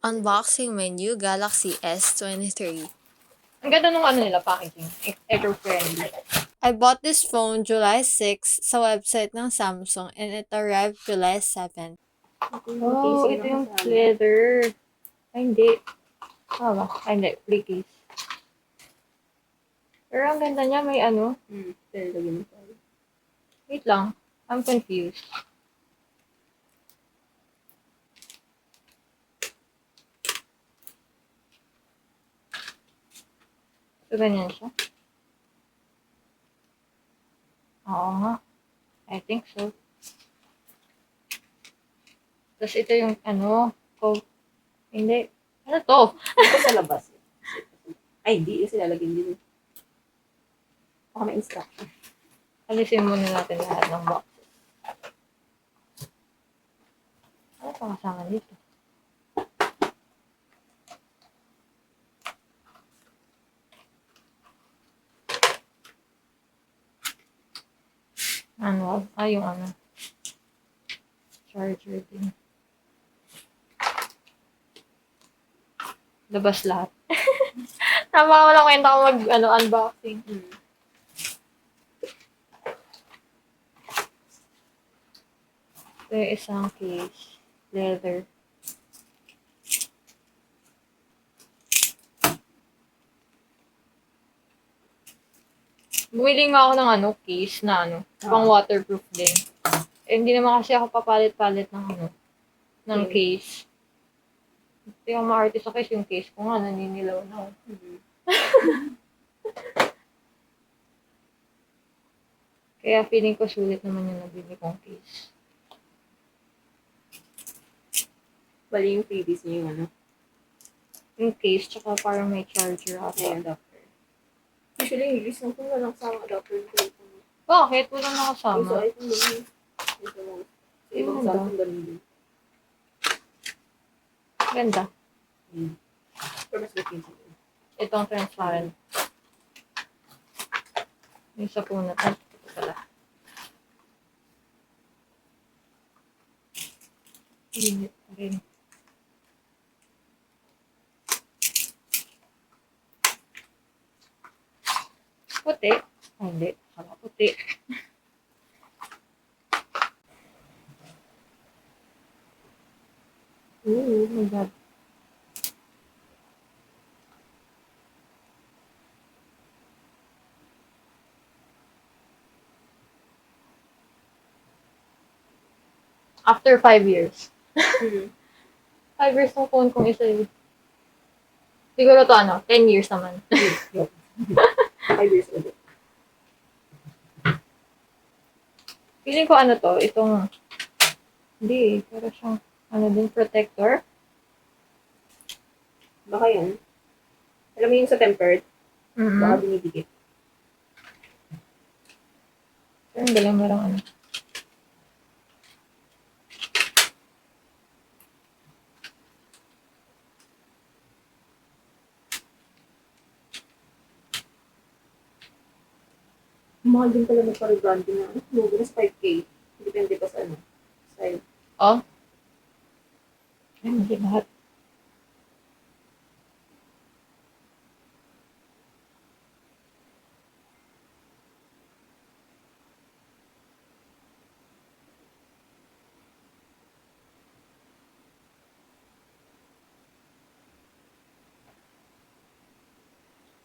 Unboxing my new Galaxy S23. Ang ganda nung nila, packaging. Eco-friendly. I bought this phone July 6 sa website ng Samsung and it arrived July 7. Oh, ito yung leather. Ay, hindi. Tama ba? Ay, hindi. Free case. Pero ang ganda niya, may ano. Wait lang. I'm confused. So, ganyan siya. Oo nga. I think so. Tapos ito yung ano, hindi. Ano to? Ito sa labas. Ay, hindi. Kasi lalagyan din. Baka may instruction. Alisin muna natin lahat ng boxes. Ano pa kasama dito? Ano? Yung ano. Charger din. Labas lahat. Napakawalang kwenta ko unboxing. Ito yung isang case. Leather. Bumili nga ako ng case na pang waterproof din. Eh, hindi naman kasi ako papalit-palit ng case. Ito yung maarte sa case, yung case ko nga, naninilaw na. Kaya feeling ko sulit naman yung nabili kong case. Bali yung freebies niya yung Yung case, tsaka parang may charger ako. Ay, adapter. Usually, yung release ng kung walang sama adapter yung telephone. Bakit? Walang nakasama. So, iPhone naman. Sa ibang Samsung ganun din. Ganda. Pero mas looking sa Itong transparent. Yung sa punat. Ay, ito pala. Init pa rin. Puti. Ay, hindi. Kala puti. Oh my God. After 5 years. 5 years ng phone kong isa yun. Siguro to 10 years naman. 5 years old. Feeling ko to, itong, hindi pero siyang, din, protector. Baka yan. Alam mo yung sa tempered? Baka binibigit. Pero ang galing mo lang 'Mahal din pala magpa-rebranding na. Lugi na sa 5K. Depende pa sa style. Oh? Ay, hindi lahat.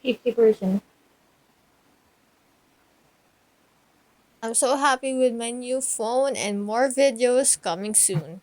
$50%. I'm so happy with my new phone and more videos coming soon.